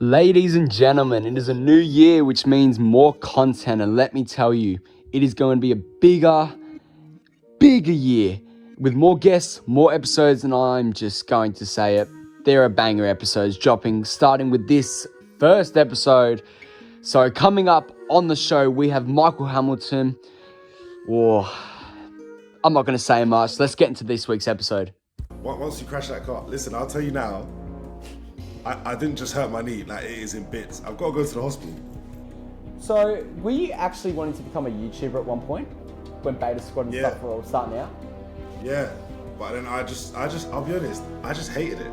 Ladies and gentlemen, it is a new year, which means more content. And let me tell you, it is going to be a bigger year with more guests, more episodes. And I'm just going to say it. There are banger episodes dropping, starting with this first episode. So coming up on the show, we have Michael Hamilton. I'm not going to say much. Let's get into this week's episode. Once you crash that car, listen, I'll tell you now, I didn't just hurt my knee, like it is in bits. I've got to go to the hospital. So, were you actually wanting to become a YouTuber at one point? When Beta Squad and stuff were all starting out? Yeah, but then I'll be honest, I just hated it.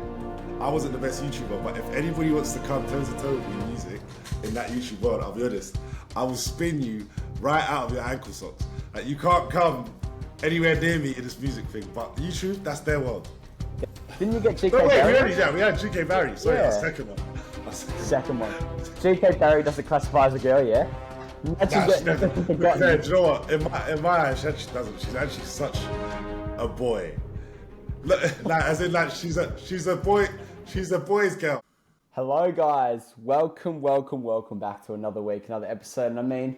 I wasn't the best YouTuber, but if anybody wants to come toe to toe with me in music, in that YouTube world, I'll be honest, I will spin you right out of your ankle socks. Like, you can't come anywhere near me in this music thing, but YouTube, that's their world. Didn't you get GK No, wait, Barry? we had GK Barry. Sorry, Yeah. that's the second one. Second one. GK Barry doesn't classify as a girl, yeah? Imagine getting forgotten. Do you know what? In my eyes, she actually doesn't. She's actually such a boy. Like, as in, like, she's a boy. She's a boy's girl. Hello, guys. Welcome back to another week, another episode. And I mean,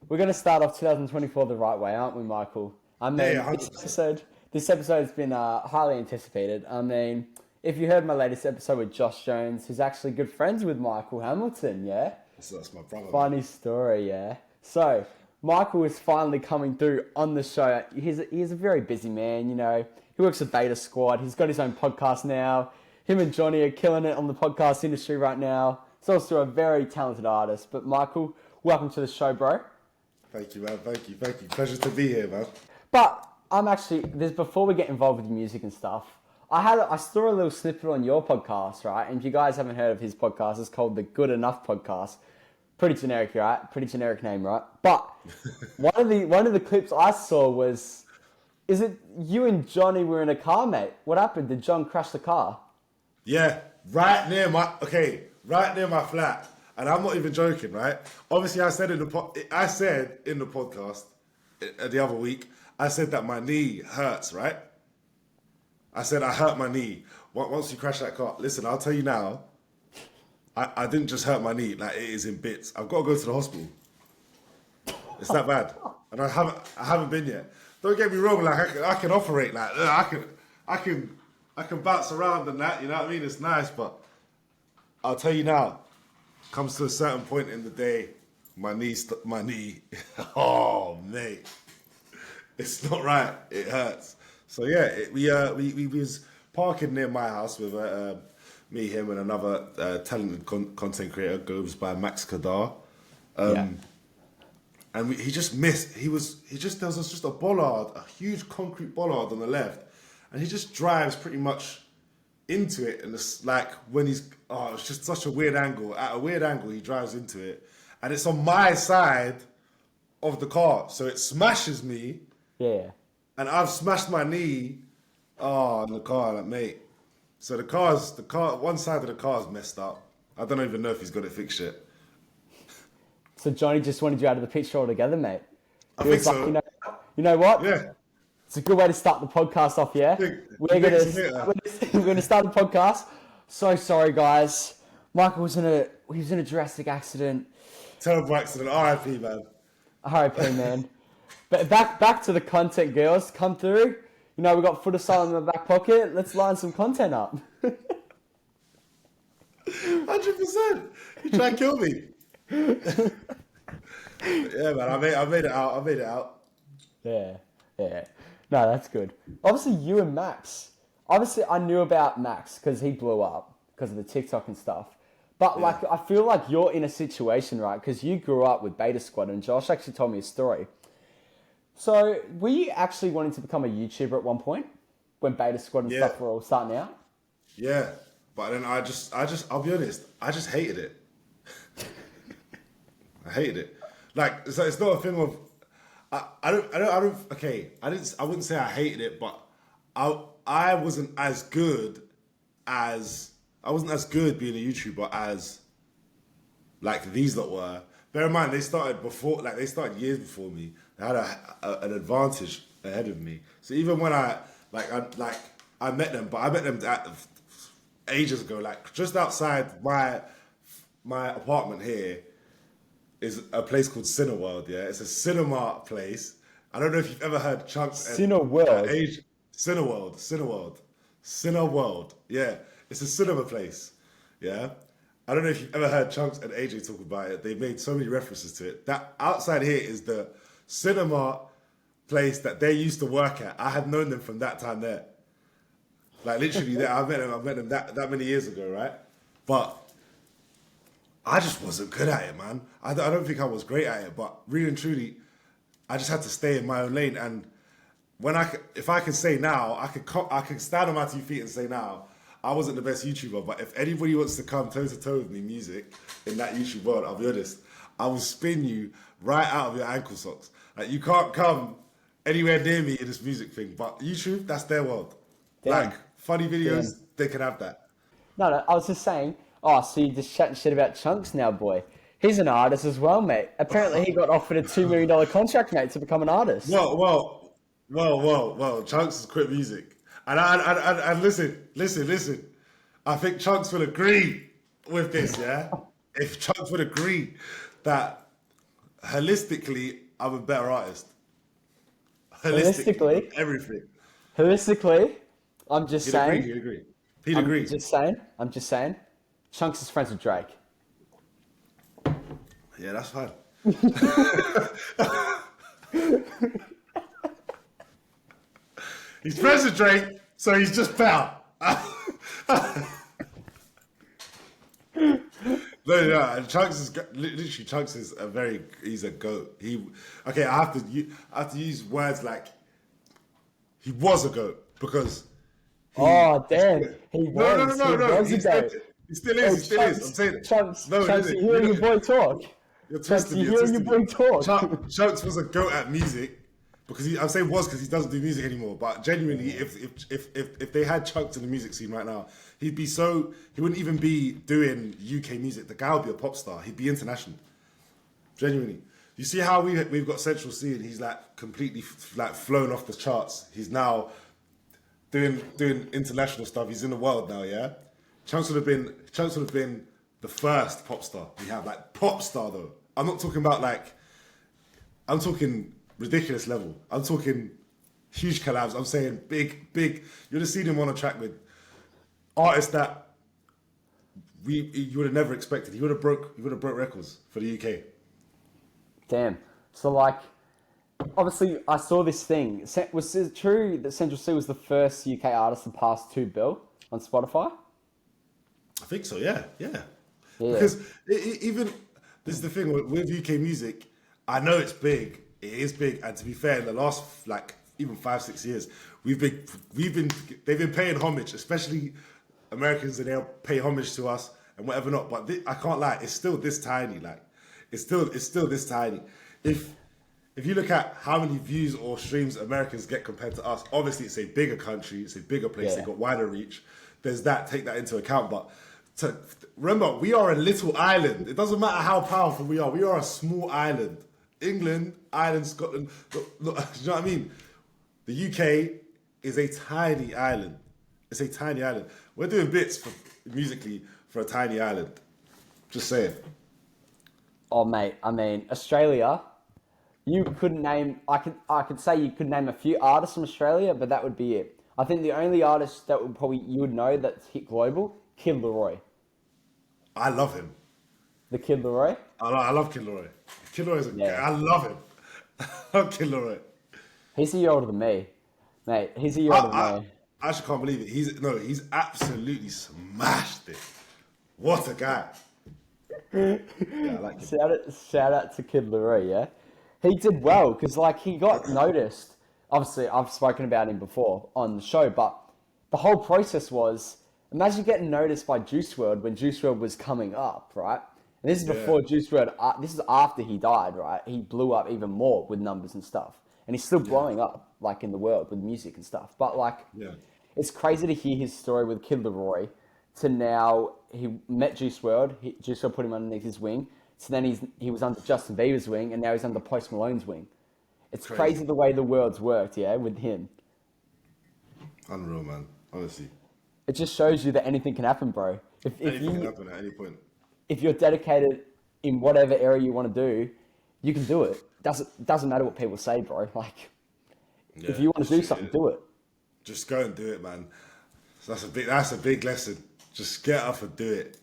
we're going to start off 2024 the right way, aren't we, Michael? I mean, Yeah, this episode's been highly anticipated. I mean, if you heard my latest episode with Josh Jones, who's actually good friends with Michael Hamilton, yeah? So that's my brother. Funny story, yeah? So, Michael is finally coming through on the show. He's a very busy man, you know. He works at Beta Squad. He's got his own podcast now. Him and Johnny are killing it on the podcast industry right now. He's also a very talented artist. But Michael, welcome to the show, bro. Thank you, man. Thank you. Pleasure to be here, man. But before we get involved with the music and stuff, I saw a little snippet on your podcast, right? And if you guys haven't heard of his podcast, it's called the Good Enough Podcast. Pretty generic, right? Pretty generic name, right? But one of the clips I saw was, is it you and Johnny were in a car, mate? What happened? Did John crash the car? Yeah, right near my flat, and I'm not even joking, right? Obviously, I said in the podcast the other week, I said that my knee hurts, right? I said I hurt my knee. Once you crash that car, listen, I'll tell you now, I didn't just hurt my knee, like it is in bits. I've got to go to the hospital. It's that bad, and I haven't been yet. Don't get me wrong, like I can operate, like I can bounce around and that, you know what I mean? It's nice, but I'll tell you now, comes to a certain point in the day, my knee, oh mate, it's not right. It hurts. So yeah, we was parking near my house with me, him, and another talented content creator, goes by Max Kadar. And he just missed. There was just a bollard, a huge concrete bollard on the left, and he just drives pretty much into it. And it's like it's just such a weird angle. At a weird angle, he drives into it, and it's on my side of the car, so it smashes me. Yeah. And I've smashed my knee. Oh, in the car, like, mate. So the car, one side of the car is messed up. I don't even know if he's got it fixed yet. So Johnny just wanted you out of the picture altogether, mate. I think so. You know what? Yeah. It's a good way to start the podcast off, yeah? We're gonna start the podcast. So sorry, guys. Michael was in a drastic accident. Terrible accident. R.I.P. man. R.I.P. man. But back to the content, girls. Come through. You know, we got Foot Asylum in my back pocket. Let's line some content up. 100%. You try and kill me. Yeah, man. I made it out. Yeah. No, that's good. Obviously, you and Max. Obviously, I knew about Max because he blew up because of the TikTok and stuff. But, I feel like you're in a situation, right? Because you grew up with Beta Squad, and Josh actually told me a story. So, were you actually wanting to become a YouTuber at one point? When Beta Squad and stuff were all starting out? Yeah. But then I'll be honest, I just hated it. I hated it. Like, so it's not a thing of, I wouldn't say I hated it, but I wasn't as good being a YouTuber as like these lot were. Bear in mind, they started years before me. They had an advantage ahead of me. So even when I met them, but I met them ages ago, like just outside my my apartment here is a place called Cineworld. Yeah, it's a cinema place. I don't know if you've ever heard Chunks and Cineworld. Age. Cineworld. Yeah, it's a cinema place. Yeah, I don't know if you've ever heard Chunks and AJ talk about it. They made so many references to it. That outside here is the cinema place that they used to work at. I had known them from that time there. Like literally, there. I met them that many years ago, right? But I just wasn't good at it, man. I don't think I was great at it, but really and truly, I just had to stay in my own lane. And if I can say now, I can stand on my 2 feet and say now, I wasn't the best YouTuber. But if anybody wants to come toe to toe with me, music in that YouTube world, I'll be honest, I will spin you right out of your ankle socks. Like you can't come anywhere near me in this music thing. But YouTube, that's their world. Damn. Like funny videos, they can have that. No, I was just saying, oh, so you're just chatting shit about Chunks now, boy. He's an artist as well, mate. Apparently he got offered a $2 million contract, mate, to become an artist. Well. Chunks has quit music, and listen. I think Chunks will agree with this. Yeah, if Chunks would agree that holistically, I'm a better artist. Holistically? Everything. Holistically, I'm just saying. He'd agree. He'd agree. I'm just saying. Chunks is friends with Drake. Yeah, that's fine. He's friends with Drake, so he's just better. No. Chunks is literally he's a goat. I have to use words like he was a goat because. Oh damn! He was. No. He was a goat. He still is. I'm saying it. Chunks, No, Chunks, you hearing your boy talk? You're Chunks, twisting you me. hearing your boy talk? Chunks was a goat at music because I'm saying was because he doesn't do music anymore. But genuinely, if they had Chunks in the music scene right now, he wouldn't even be doing UK music. The guy would be a pop star. He'd be international. Genuinely, you see how we've got Central C and he's like completely like flown off the charts. He's now doing international stuff. He's in the world now. Yeah, Chunks would have been the first pop star we have. Like pop star though. I'm not talking about I'm talking ridiculous level. I'm talking huge collabs. I'm saying big. You'd have seen him on a track with artists that you would have never expected. He would have broke records for the UK. Damn. So like, obviously, I saw this thing. Was it true that Central C was the first UK artist to pass 2 bill on Spotify? I think so. Yeah. Because even this is the thing with UK music. I know it's big. It is big, and to be fair, in the last even 5-6 years, they've been paying homage, especially Americans, and they'll pay homage to us and whatever not. But I can't lie, it's still this tiny. Like it's still this tiny. If you look at how many views or streams Americans get compared to us, obviously it's a bigger country, it's a bigger place, they've got wider reach. There's that, take that into account. But remember, we are a little island. It doesn't matter how powerful we are a small island. England, Ireland, Scotland, you know what I mean? The UK is a tiny island. It's a tiny island. We're doing bits musically for a tiny island. Just saying. Oh mate, I mean Australia. You couldn't name. I could say you could name a few artists from Australia, but that would be it. I think the only artist that you would know that's hit global, Kid Laroi. I love him. The Kid Laroi. I love Kid Laroi. Kid Laroi is I love him. I love Kid Laroi. He's a year older than me, mate. He's a year older than me. I actually can't believe it. He's absolutely smashed it. What a guy. Yeah, I like him. Shout out to Kid Laroi, yeah? He did well, because like he got noticed. Obviously, I've spoken about him before on the show, but the whole process was, imagine getting noticed by Juice WRLD when Juice WRLD was coming up, right? And this is before Juice WRLD, this is after he died, right? He blew up even more with numbers and stuff. And he's still blowing up, like, in the world with music and stuff. But, like, it's crazy to hear his story with Kid Laroi to now he met Juice WRLD. Juice WRLD put him underneath his wing. So then he was under Justin Bieber's wing, and now he's under Post Malone's wing. It's crazy the way the world's worked, yeah, with him. Unreal, man. Honestly. It just shows you that anything can happen, bro. Anything can happen at any point. if you're dedicated in whatever area you want to do, you can do it. Doesn't matter what people say, bro. Like, Yeah, if you want to do shit, something, do it. just go and do it, man. So that's a big lesson. Just get up and do it.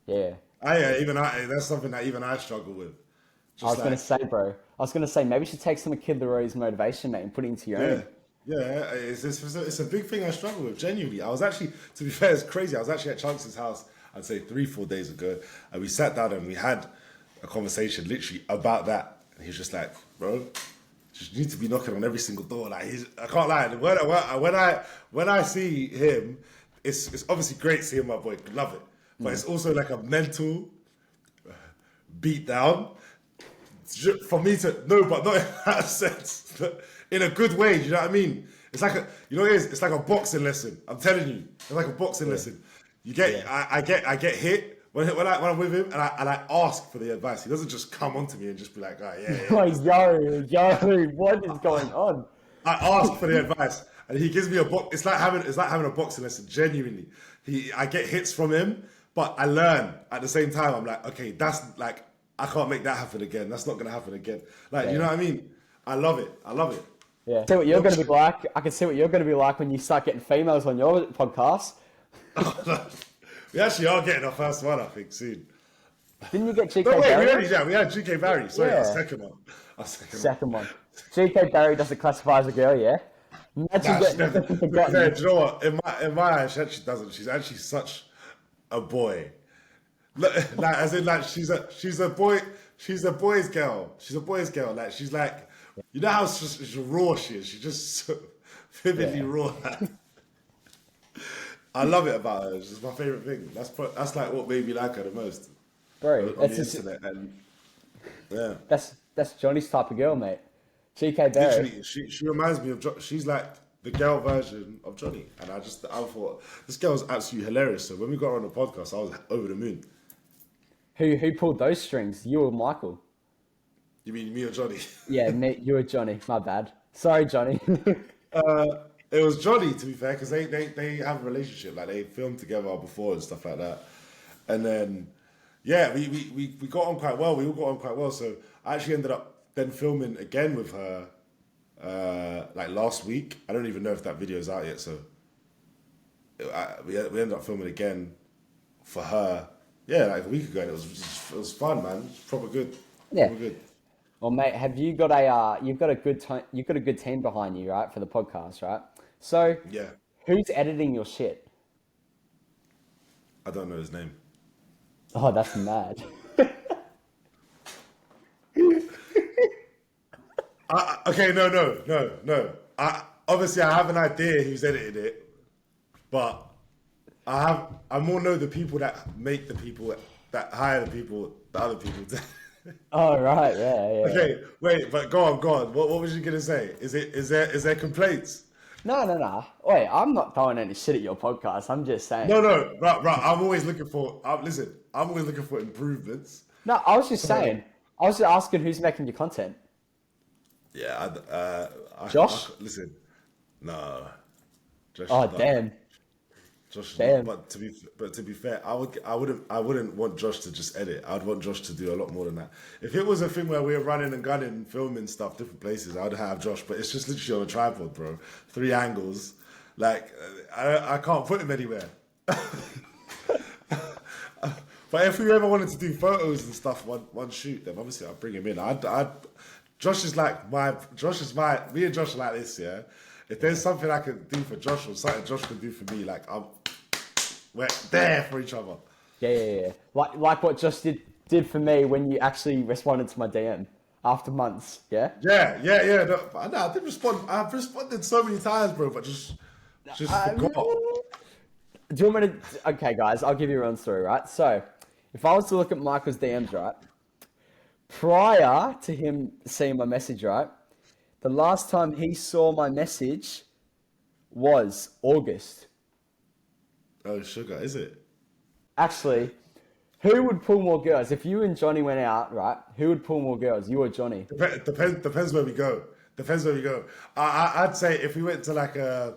Yeah. That's something that even I struggle with. I was Just gonna like, say, bro. I was gonna say maybe you should take some of Kid Leroy's motivation, mate, and put it into your yeah, own. yeah, it's a big thing I struggle with, genuinely. I was actually, to be fair, it's crazy. I was actually at Chunks' house, I'd say 3-4 days ago, and we sat down and we had a conversation literally about that. And he was just like, bro, just need to be knocking on every single door. Like, I can't lie. When I see him, it's obviously great seeing my boy, love it. But it's also like a mental beat down for me to no, but not in that sense, but in a good way. Do you know what I mean? It's like it's like a boxing lesson. I'm telling you, it's like a boxing lesson. You get, I get hit when I'm with him, and I ask for the advice. He doesn't just come onto me and just be like, oh, yeah. Like, yo, what is going on? I ask for the advice, and he gives me a box. It's like having a boxing lesson. Genuinely, I get hits from him, but I learn at the same time. I'm like, okay, that's like, I can't make that happen again. That's not gonna happen again. Like, you know what I mean? I love it. Yeah. See what you're gonna be like. I can see what you're gonna be like when you start getting females on your podcast. We actually are getting our first one, I think, soon. Didn't you get GK No, wait, Barry? we had GK Barry. Sorry, Yeah. our second one. Second one. GK Barry doesn't classify as a girl, yeah? Imagine Nah, she getting never, everything to be fair, forgotten. do you know what? In my eyes, she actually doesn't. She's actually such a boy. Like, as in, like, she's a boy. She's a boy's girl. She's a boy's girl. Like, she's like, you know how she's raw she is. She's just so vividly Yeah. raw. I love it about her. It's just my favorite thing. That's like what made me like her the most Bro, on that's the just, internet. And yeah, that's Johnny's type of girl, mate. GK Barry. literally, she reminds me of. She's like the girl version of Johnny. And I thought this girl's absolutely hilarious. So when we got her on the podcast, I was over the moon. Who pulled those strings? You or Michael? You mean me or Johnny? Yeah, me, you or Johnny. My bad. Sorry, Johnny. It was Johnny, to be fair, because they have a relationship. Like, they filmed together before and stuff like that. And then, yeah, we got on quite well. We all got on quite well. So I actually ended up then filming again with her, like last week. I don't even know if that video's out yet. So we ended up filming again for her. Yeah, like a week ago. And it was fun, man. It was proper good. Yeah. Proper good. Well, mate, have you got a you've got a you've got a good team behind you, right, for the podcast, right? So, Yeah. who's editing your shit? I don't know his name. Oh, that's mad. Okay, no. Obviously, I have an idea who's edited it, but I more know the people that make the people that hire the other people. Oh, right, yeah. Okay, wait, but go on. What was you gonna say? Is there complaints? No. Wait, I'm not throwing any shit at your podcast. I'm just saying. No, right. I'm always looking for. Listen, I'm always looking for improvements. No, I was just saying. I was just asking who's making your content. Yeah, Josh? Listen, no, Josh. Oh, is not. damn. Josh, Damn. but to be fair, I wouldn't want Josh to just edit. I'd want Josh to do a lot more than that. If it was a thing where we're running and gunning, and filming stuff, different places, I'd have Josh. But it's just literally on a tripod, bro. 3 angles, like I can't put him anywhere. But if we ever wanted to do photos and stuff, one shoot, then obviously I'd bring him in. Josh is me and Josh are like this, yeah. If there's something I can do for Josh or something Josh can do for me, like we're there for each other. Yeah. Like what Josh did for me when you actually responded to my DM after months, yeah? Yeah. No, I did respond. I've responded so many times, bro, but just forgot. Do you want me to... Okay, guys, I'll give you a run through, right? So, if I was to look at Michael's DMs, right? Prior to him seeing my message, right? The last time he saw my message was August. Oh, sugar, is it? Actually, who would pull more girls? If you and Johnny went out, right? Who would pull more girls? You or Johnny? Depends where we go. I'd say if we went to like a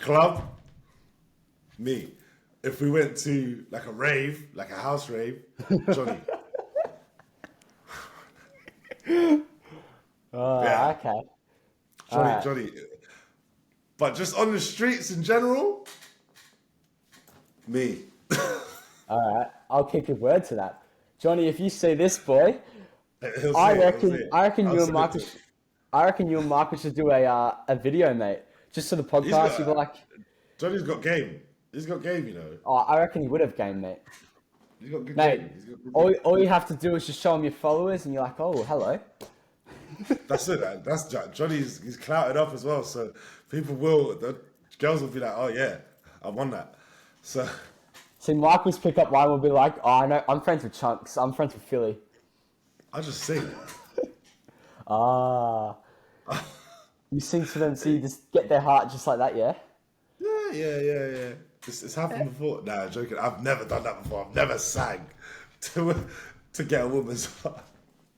club, me. if we went to like a rave, like a house rave, Johnny. Yeah, Okay. All Johnny, right. Johnny. But just on the streets in general, me. All right. I'll keep your word to that. Johnny, if you see this boy, He'll I say it. He'll say reckon it. I reckon I'll you and send it to Marcus him. I reckon you and Marcus should do a video, mate. Just for the He's podcast. You'd be got like, Johnny's got game. He's got game, you know. oh, I reckon you would have game, mate. He's got good Mate, game. He's got good all, game. all you have to do is just show them your followers and you're like, oh, hello. That's it. That's Johnny's. He's clouted up as well, so the girls will be like, oh yeah, I won that. So See, Marcus pick up line will be like, oh, I know, I'm friends with Chunks. I'm friends with Philly. I just sing. Ah. You sing to them so you just get their heart just like that, yeah? Yeah. It's happened before. Nah, joking. I've never done that before. I've never sang to get a woman's heart.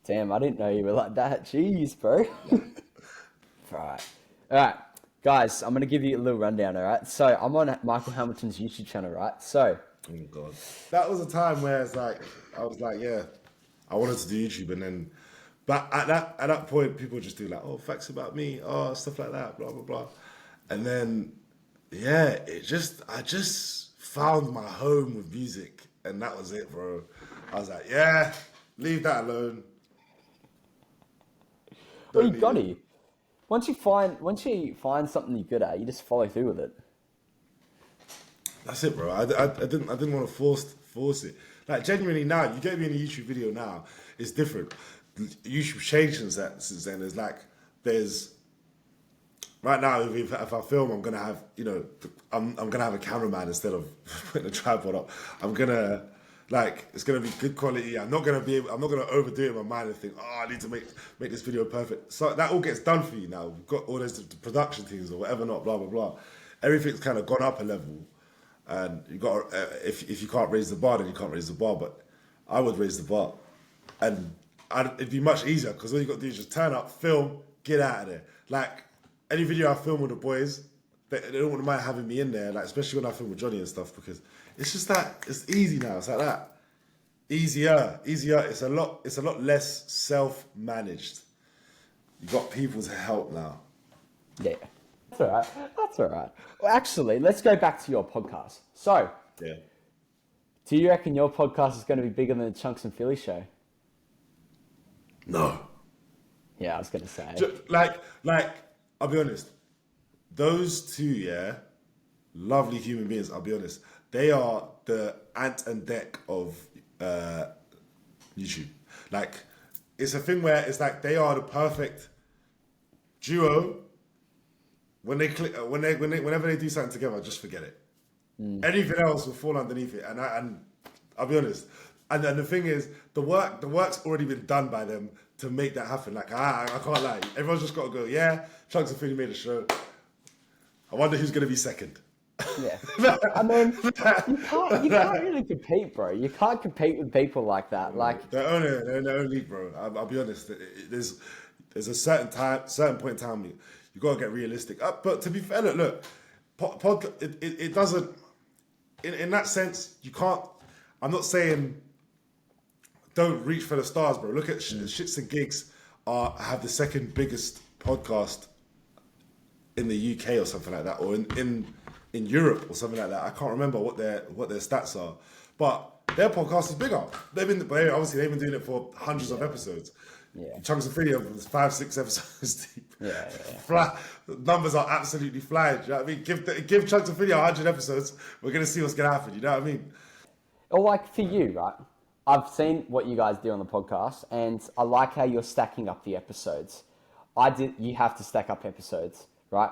Damn, I didn't know you were like that. Jeez, bro. Right. All right, guys, I'm going to give you a little rundown, all right? So I'm on Michael Hamilton's YouTube channel, right? So, Oh my god, that was a time where it's like I was like, yeah, I wanted to do YouTube, and then, but at that point, people just do like, oh, facts about me, oh, stuff like that, blah blah blah, and then, yeah, I just found my home with music, and that was it, bro. I was like, yeah, leave that alone. well, Don't you need got it. it. Once you find something you're good at, you just follow through with it. That's it, bro. I didn't want to force it. Like genuinely now, you get me in a YouTube video now, it's different. YouTube changed since then. There's right now if I film, I'm gonna have I'm gonna have a cameraman instead of putting a tripod up. I'm gonna it's gonna be good quality. I'm not gonna overdo it in my mind and think, oh, I need to make this video perfect. So that all gets done for you now. We've got all those production teams or whatever, not blah blah blah. Everything's kind of gone up a level. And you got if you can't raise the bar, then you can't raise the bar. But I would raise the bar, and it'd be much easier because all you got to do is just turn up, film, get out of there. Like any video I film with the boys, they don't want to mind having me in there. Like especially when I film with Johnny and stuff, because it's just that it's easy now. It's like that, easier. It's a lot less self-managed. You got people to help now. Yeah. That's all right. That's all right. Well, actually, let's go back to your podcast. So, Yeah. do you reckon your podcast is going to be bigger than the Chunks and Philly show? No. Yeah, I was going to say. Like, I'll be honest. Those two, yeah, lovely human beings. I'll be honest. They are the ant and deck of YouTube. Like, it's a thing where it's like they are the perfect duo. When they click, whenever they do something together, just forget it. Anything else will fall underneath it. And I'll be honest. And the thing is, the work's already been done by them to make that happen. Like I can't lie. Everyone's just got to go. Yeah, Chunks and Philly made a show. I wonder who's going to be second. Yeah. I mean, you can't really compete, bro. You can't compete with people like that. Like, They're in their own league, bro. I'll be honest. There's a certain point in time you got to get realistic. But to be fair, look, it doesn't. In that sense, you can't. I'm not saying don't reach for the stars, bro. Look at Shits and Gigs have the second biggest podcast in the UK or something like that, or in Europe or something like that. I can't remember what their stats are, but their podcast is bigger. They've been doing it for hundreds of episodes. Yeah. Chunks of Video was 5-6 episodes deep. Yeah. Numbers are absolutely flying. Do you know what I mean? Give Chunks of Video 100 episodes. We're gonna see what's gonna happen. You know what I mean? or like for you, right? I've seen what you guys do on the podcast, and I like how you're stacking up the episodes. You have to stack up episodes, right?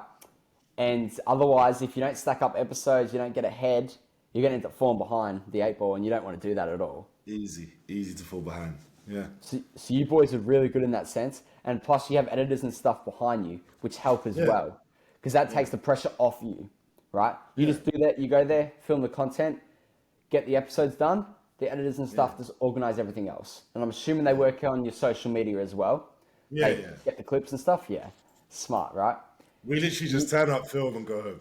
And otherwise, if you don't stack up episodes, you don't get ahead, you're going to end up falling behind the 8 ball, and you don't want to do that at all. Easy to fall behind. Yeah. So you boys are really good in that sense, and plus you have editors and stuff behind you, which help as well, because that takes the pressure off you, right? You just do that, you go there, film the content, get the episodes done, the editors and stuff just organize everything else. And I'm assuming they work on your social media as well. Yeah. Get the clips and stuff, smart, right? We literally just turn up, film, and go home.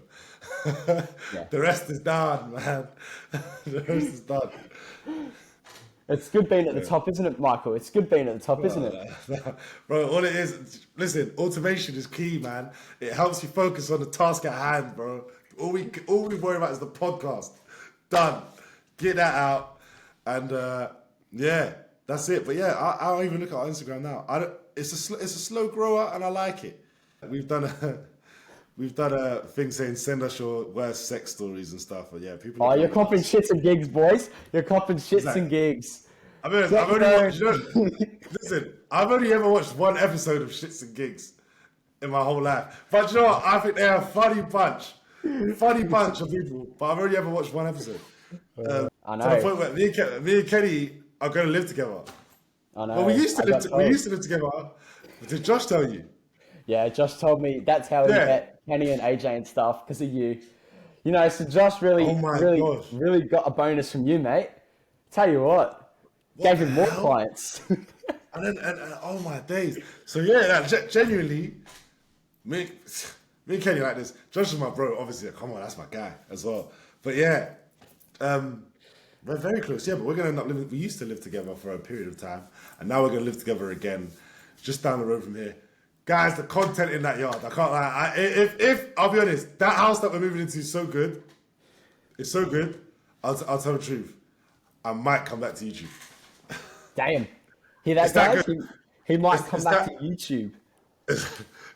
Yeah. The rest is done, man. The rest is done. It's good being at the top, isn't it, Michael? It's good being at the top, isn't it? Bro, all it is, listen, automation is key, man. It helps you focus on the task at hand, bro. All we worry about is the podcast. Done. Get that out. And yeah, that's it. But yeah, I don't even look at our Instagram now. It's a slow grower and I like it. We've done a thing saying send us your worst sex stories and stuff. But yeah, people. Oh, you're copping shits and gigs, boys. You're copping shits and gigs. I mean, I've only watched, listen, I've only ever watched one episode of Shits and Gigs in my whole life. But you know what? I think they're a funny bunch. Funny bunch of people. But I've only ever watched one episode. I know. To the point where me and Kenny are going to live together. I know. Well, we used to live together. Did Josh tell you? Yeah, Josh told me that's how he met Kenny and AJ and stuff because of you. You know, so Josh really got a bonus from you, mate. Tell you what gave him more clients. and oh my days. So yeah, genuinely, me and Kenny like this. Josh is my bro, obviously. Come on, that's my guy as well. But yeah, we're very close. Yeah, but we're gonna end up living. We used to live together for a period of time, and now we're gonna live together again, just down the road from here. Guys, the content in that yard, I can't lie. If I'll be honest, that house that we're moving into is so good. It's so good. I'll tell the truth. I might come back to YouTube. Damn. Hear that, guys? He might come back to YouTube.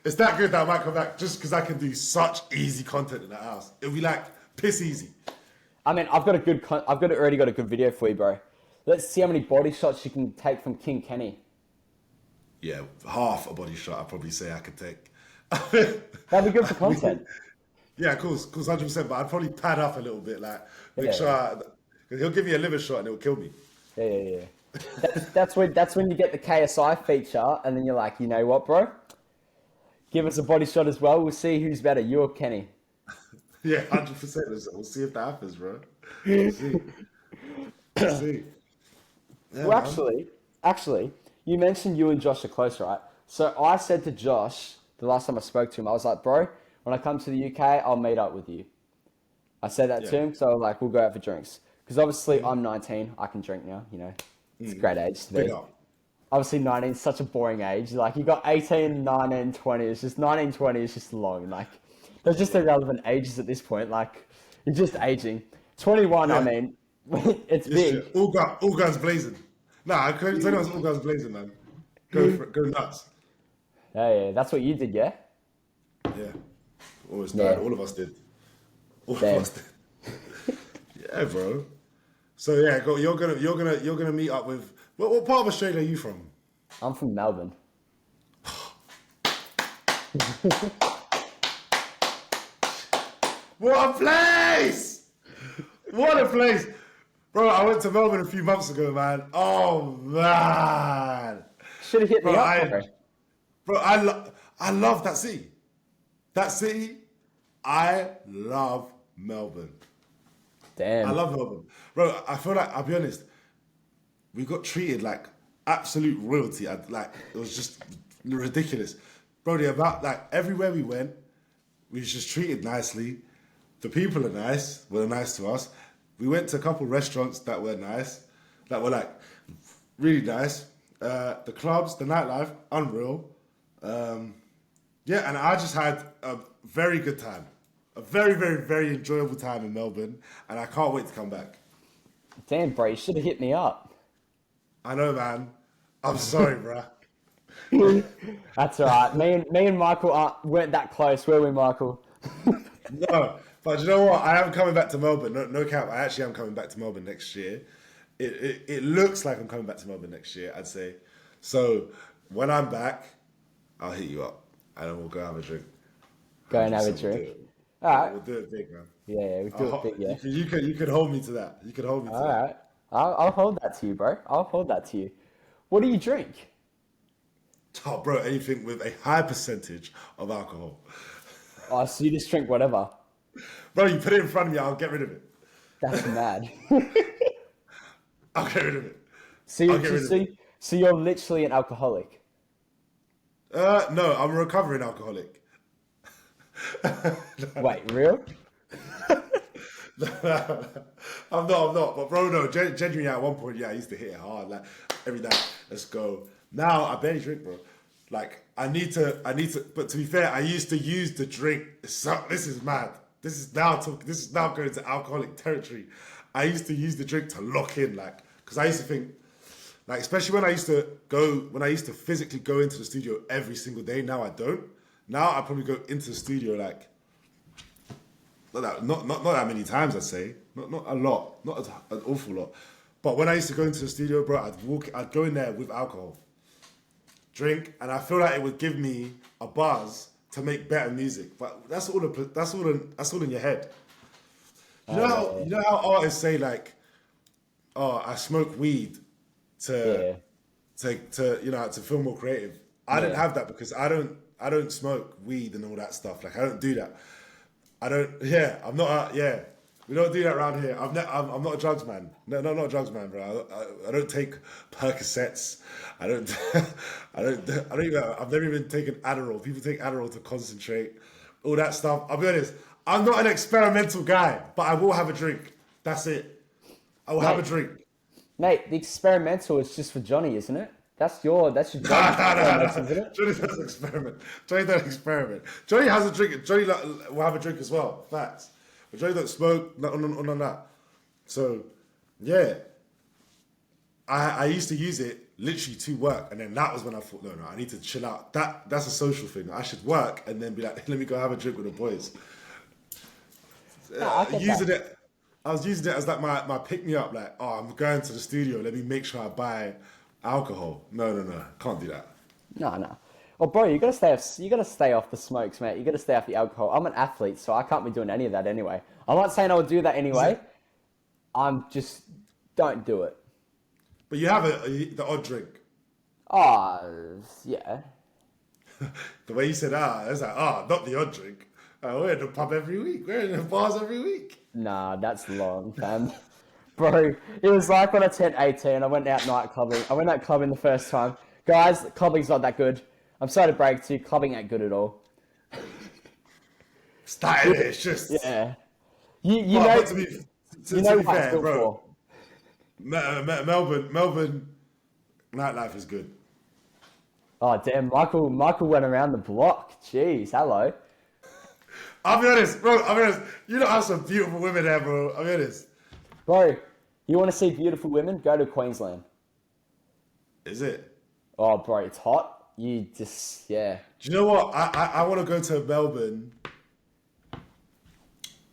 It's that good that I might come back just because I can do such easy content in that house. It'll be like piss easy. I mean, I've already got a good video for you, bro. Let's see how many body shots you can take from King Kenny. Yeah, half a body shot I'd probably say I could take. That'd be good for content. Yeah, of course, 100%. But I'd probably pad up a little bit, like make sure because he'll give me a liver shot and it'll kill me. Yeah. That's when you get the KSI feature, and then you're like, you know what, bro? Give us a body shot as well. We'll see who's better, you or Kenny. Yeah, 100%. We'll see if that happens, bro. We'll see. We'll see. Yeah, well, actually, you mentioned you and Josh are close, right? So I said to Josh the last time I spoke to him, I was like, bro, when I come to the UK, I'll meet up with you. I said that to him, so like we'll go out for drinks. Because obviously I'm 19, I can drink now, you know. It's a great age to be. Obviously 19 is such a boring age. Like you got 18, 19, 20. It's just 19, 20 is just long. Like they're just irrelevant ages at this point. Like you're just aging. 21, I mean, it's big. All guns blazing. Nah, 21's all guns blazing, man. Go nuts. Yeah, that's what you did, yeah? Yeah. Almost died. All of us did. All of us did. Yeah, bro. So yeah, you're gonna meet up with what part of Australia are you from? I'm from Melbourne. What a place! What a place! Bro, I went to Melbourne a few months ago, man. Oh man. Should have hit me up, bro. I love that city. That city, I love Melbourne. Damn. I love Melbourne. Bro, I feel like, I'll be honest, we got treated like absolute royalty. It was just ridiculous. Bro, everywhere we went, we was just treated nicely. The people were nice to us. We went to a couple restaurants that were nice, that were like really nice. The clubs, the nightlife, unreal. Yeah, and I just had a very good time. A very, very, very enjoyable time in Melbourne, and I can't wait to come back. Damn, bro, you should have hit me up. I know, man. I'm sorry, bro. That's all right. Me and Michael weren't that close, were we, Michael? No, but you know what? I am coming back to Melbourne. No cap. I actually am coming back to Melbourne next year. It looks like I'm coming back to Melbourne next year, I'd say. So when I'm back, I'll hit you up, and then we'll go have a drink. Go and have a drink. All right. We'll do it big, man. Yeah, we'll do it big, yeah. You could hold me to that. You could hold me to that. All right. I'll hold that to you, bro. I'll hold that to you. What do you drink? Oh, bro, anything with a high percentage of alcohol. Oh, so you just drink whatever? Bro, you put it in front of me, I'll get rid of it. That's mad. I'll get rid of it. So you're literally an alcoholic? No, I'm a recovering alcoholic. Wait, real? I'm not. But bro, no, genuinely at one point, yeah, I used to hit it hard, like every night. Let's go. Now I barely drink, bro. Like I need to. But to be fair, I used to use the drink. This is mad. This is now going to alcoholic territory. I used to use the drink to lock in, like, because I used to think, like, especially when I used to physically go into the studio every single day. Now I don't. Now I probably go into the studio like not that many times, I'd say. Not a lot, not an awful lot. But when I used to go into the studio, bro, I'd go in there with alcohol, drink, and I feel like it would give me a buzz to make better music. But that's all in your head. You know how artists say like, "Oh, I smoke weed to to feel more creative." I didn't Yeah. have that because I don't smoke weed and all that stuff. Like I don't do that. I don't. Yeah, I'm not. Yeah, we don't do that around here. I'm not a drugs man. No, not a drugs man, bro. I don't take Percocets. I don't. I don't even. I've never even taken Adderall. People take Adderall to concentrate. All that stuff. I'll be honest. I'm not an experimental guy, but I will have a drink. That's it. I will have a Mate, drink. mate, the experimental is just for Johnny, isn't it? That's your Johnny Nah. experimental, isn't it? Johnny doesn't experiment. Johnny don't experiment. Johnny has a drink. Johnny will have a drink as well. Facts. But Johnny don't smoke. None of that. So, yeah. I used to use it literally to work, and then that was when I thought, no, I need to chill out. That's a social thing. I should work and then be like, let me go have a drink with the boys. No, I get Using that. it, I was using it as like my pick me up. Like, oh, I'm going to the studio. Let me make sure I buy alcohol. No, can't do that. No, no. Well, bro, you gotta stay off the smokes, mate. You gotta stay off the alcohol. I'm an athlete, so I can't be doing any of that anyway. I'm not saying I would do that Is anyway. it? I'm just don't do it. But you have the odd drink. Ah, yeah. The way you said it's like not the odd drink. We're in the pub every week. We're in the bars every week. Nah, that's long, fam. Bro, it was like when I turned 18, I went out night clubbing. I went out clubbing the first time. Guys, clubbing's not that good. I'm sorry to break it to you, clubbing ain't good at all. Started it. It's just. Yeah. But You to know be what it's fair, built bro, for. Melbourne nightlife is good. Oh, damn, Michael went around the block. Jeez, hello. I'll be honest, bro. I'll be honest. You don't have some beautiful women there, bro. I'll be honest. Bro, you want to see beautiful women? Go to Queensland. Is it? Oh, bro, it's hot. You just, yeah. Do you know what? I want to go to Melbourne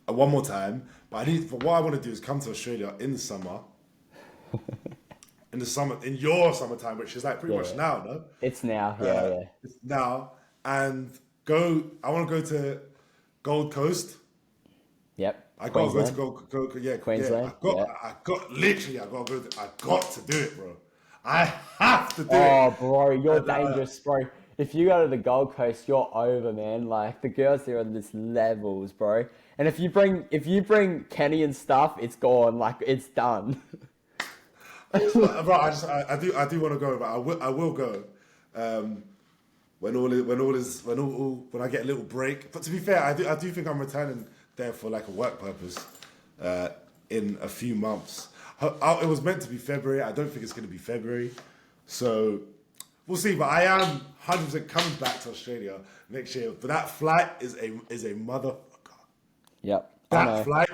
one more time, but what I want to do is come to Australia in the summer. In your summertime, which is like pretty much Yeah. now, no? It's now, yeah. It's now, and go. I want to go to Gold Coast. Yep. I gotta go to Queensland. yeah. Queensland, yeah. I got to go. I got to do it, bro. I have to do Oh, it. bro, you're And, dangerous, bro. If you go to the Gold Coast, you're over, man. Like the girls there are just levels, bro. And if you bring Kenny and stuff, it's gone. Like it's done. bro, I do want to go, but I will go. When I get a little break. But to be fair, I do think I'm returning there for like a work purpose in a few months. It was meant to be February. I don't think it's going to be February, so we'll see. But I am 100% coming back to Australia next year. But that flight is a motherfucker. Yep. I That know. flight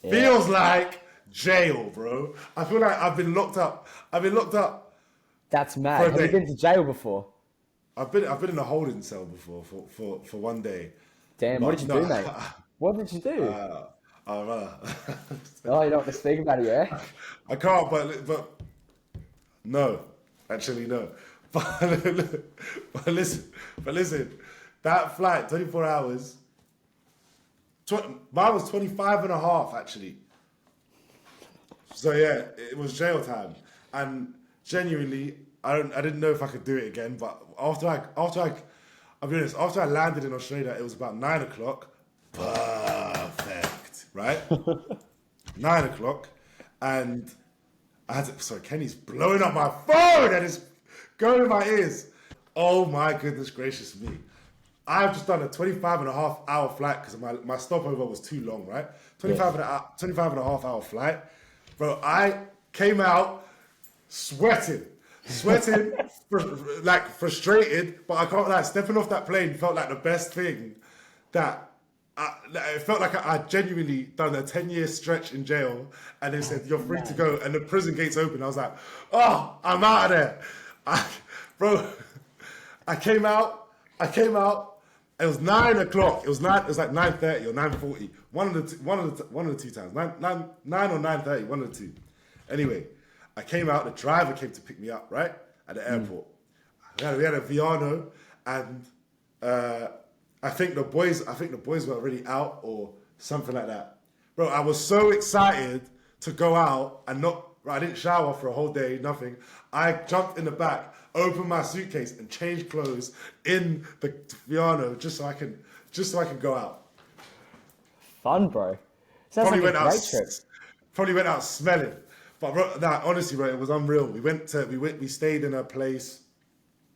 Yeah. feels like jail, bro. I feel like I've been locked up. I've been locked up That's for mad. a Have you day. been to jail before? I've been in a holding cell before for one day, Damn, what but did you no, do, mate? What did you do? uh, Oh, you don't want to speak about it, yeah? I can't. But no, actually no. But listen, that flight 24 hours. Mine was 25 and a half actually. So yeah, it was jail time, and genuinely, I didn't know if I could do it again. But I'll be honest. After I landed in Australia, it was about 9 o'clock. Perfect, right? 9 o'clock, and I had to. Sorry, Kenny's blowing up my phone and it's going in my ears. Oh my goodness gracious me! I've just done a 25.5 hour flight because my stopover was too long, right? 25.5 hour flight. Bro, I came out sweating, sweating, like frustrated, but I can't like stepping off that plane felt like the best thing that it felt like I genuinely done a 10-year stretch in jail and they said, you're free to go. And the prison gates open. I was like, oh, I'm out of there. Bro, I came out. It was 9 o'clock. It was like 9:30 or 9:40. One of the two times. Nine or 9:30. One of the two. Anyway, I came out. The driver came to pick me up right at the airport. We had a Viano, and I think the boys were already out or something like that. Bro, I was so excited to go out and I didn't shower for a whole day. Nothing. I jumped in the back, opened my suitcase, and changed clothes in the Viano just so I can go out. Fun, bro. Sounds Probably like a went great out. trip. Probably went out smelling. But bro, honestly, bro, it was unreal. We stayed in a place.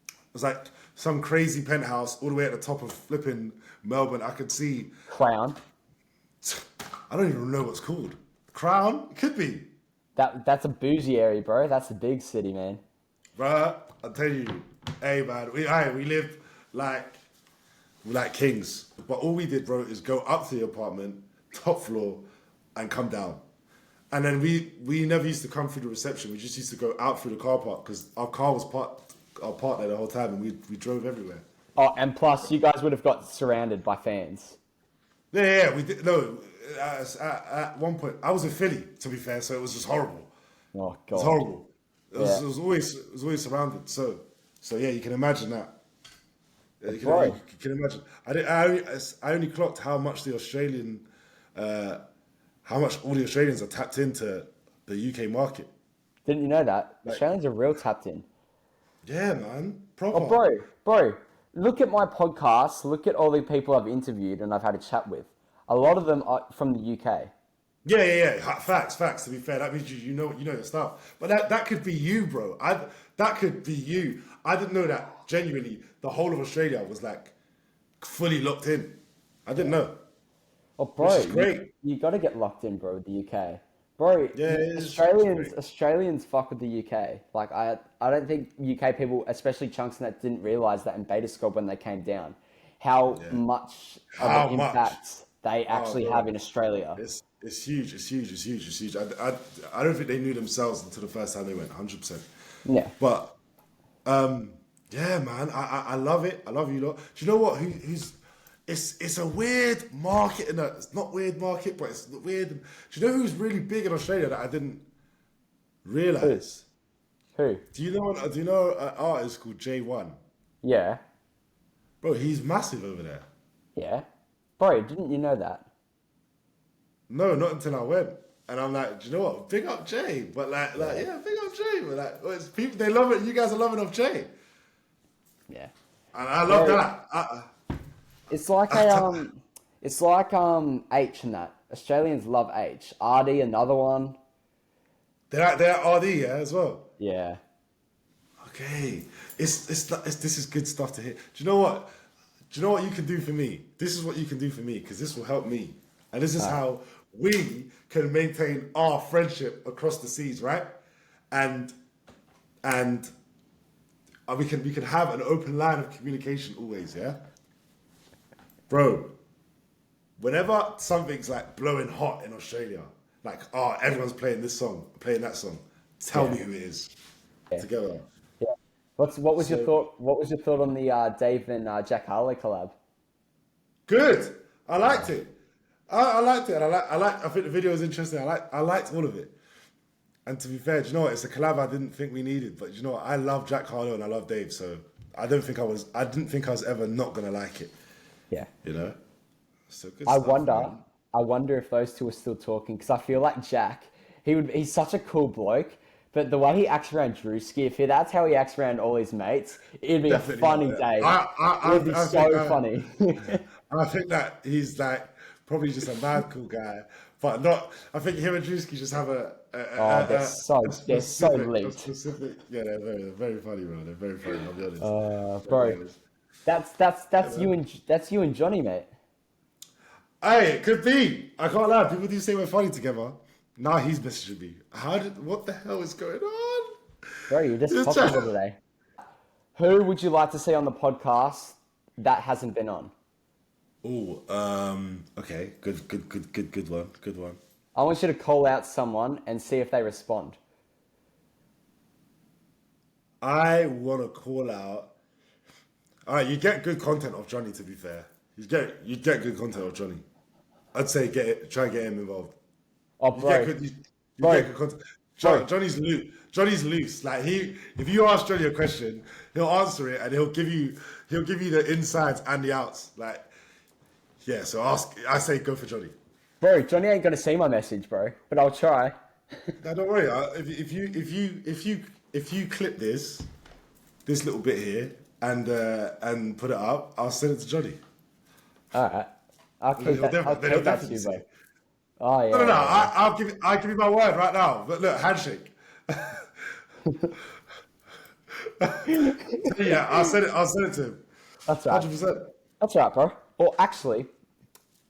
It was like some crazy penthouse all the way at the top of flipping Melbourne. I could see. Crown. I don't even know what's called. Crown? It could be. That's a bougie area, bro. That's a big city, man. Bruh, I'll tell you. Hey, man. We lived like kings. But all we did, bro, is go up to the apartment, top floor, and come down. And then we never used to come through the reception. We just used to go out through the car park because our car was parked there the whole time and we drove everywhere. Oh, and plus, you guys would have got surrounded by fans. Yeah, we did. No, at one point, I was in Philly, to be fair, so it was just horrible. Oh, It God. was horrible. It Yeah. was always surrounded. So yeah, you can imagine that. Yeah, you Right. can imagine. I only clocked how much all the Australians are tapped into the UK market. Didn't you know that? Like, Australians are real tapped in. yeah, man, proper. Oh, bro, look at my podcast. Look at all the people I've interviewed and I've had a chat with. A lot of them are from the UK. Yeah. Facts. To be fair, that means you know your stuff. But that could be you, bro. That could be you. I didn't know that genuinely the whole of Australia was like fully locked in. I didn't know. Oh, bro, Which is great. you got to get locked in, bro, with the UK. Bro, Yeah, it's Australians great. Australians fuck with the UK. Like I don't think UK people, especially chunks that didn't realize that in Beta Squad when they came down, how Yeah. much of How an much? impact they Oh, actually bro. have in Australia. It's huge. It's huge. I don't think they knew themselves until the first time they went. 100%. Yeah. But yeah, man, I love it. I love you lot. Do you know what? It's a weird market in that. It's not weird market, but it's weird. Do you know who's really big in Australia that I didn't realize? Who? Do you know an artist called J1? Yeah. Bro, he's massive over there. Yeah. Bro, didn't you know that? No, not until I went. And I'm like, do you know what? Big up Jay. But yeah, big up Jay. But well, it's people, they love it. You guys are loving up Jay. Yeah. And I love Bro, that. it's like H and that. Australians love H. RD, another one. They're RD, yeah, as well. Yeah. Okay. This is good stuff to hear. Do you know what? Do you know what you can do for me? This is what you can do for me, because this will help me. And this is how we can maintain our friendship across the seas, right? And we can have an open line of communication always, yeah? Bro, whenever something's like blowing hot in Australia, like, oh, everyone's playing this song, playing that song, tell me who it is. Yeah. Together. Yeah. What was your So- thought? What was your thought on the Dave and Jack Harley collab? Good. I liked it. I liked it. And I think the video was interesting. I liked all of it. And to be fair, do you know what? It's a collab I didn't think we needed. But do you know what? I love Jack Harlow and I love Dave. So I didn't think I was ever not gonna like it. Yeah. You know? So good I stuff, wonder. man. I wonder if those two are still talking because I feel like Jack. He's such a cool bloke, but the way he acts around Drewski, if that's how he acts around all his mates, it'd be Definitely a funny not, day. yeah. It'd be I so think, funny. I think that he's like probably just a mad cool guy, but not. I think him and Drewski just have They're so specific, linked. Yeah, they're very funny, bro. They're very funny. I'll be honest. Bro, They're honest. That's you and Johnny, mate. Hey, it could be. I can't lie. People do say we're funny together. Now he's messaging me. What the hell is going on? Bro, you're just Just popular try- today. Who would you like to see on the podcast that hasn't been on? Oh, okay. Good one. Good one. I want you to call out someone and see if they respond. I want to call out. All right, you get good content of Johnny. To be fair, you get good content of Johnny. I'd say try and get him involved. Oh, You bro. get good. You Bro. get good content. Bro. Johnny's loose. Johnny's loose. Like if you ask Johnny a question, he'll answer it and he'll give you the insides and the outs. Like, yeah. So I say go for Johnny. Bro, Johnny ain't gonna see my message, bro. But I'll try. No, don't worry. If you clip this little bit here and put it up, I'll send it to Johnny. Alright. I'll keep He'll that. I'll definitely keep that to see you, bro. it. Oh yeah. No. Yeah. I'll give you my word right now. But look, handshake. Yeah, I'll send it to him. That's right. 100%. That's right, bro. Or actually,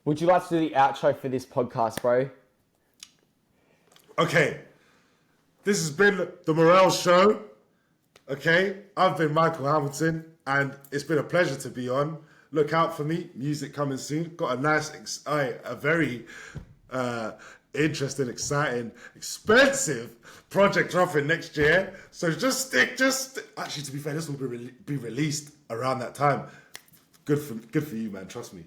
would you like to do the outro for this podcast, bro? Okay. This has been the Morel Show. Okay, I've been Michael Hamilton, and it's been a pleasure to be on. Look out for me. Music coming soon. Got a nice, a very interesting, exciting, expensive project dropping next year. So just actually, to be fair, this will be released around that time. Good for you, man. Trust me.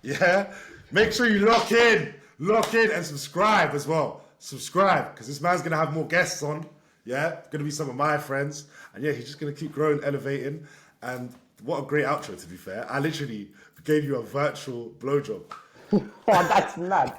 Yeah. Make sure you lock in, and subscribe as well. Subscribe, because this man's gonna have more guests on. Yeah, gonna be some of my friends, and yeah, he's just gonna keep growing, elevating, and what a great outro. To be fair, I literally gave you a virtual blowjob. Oh, that's mad.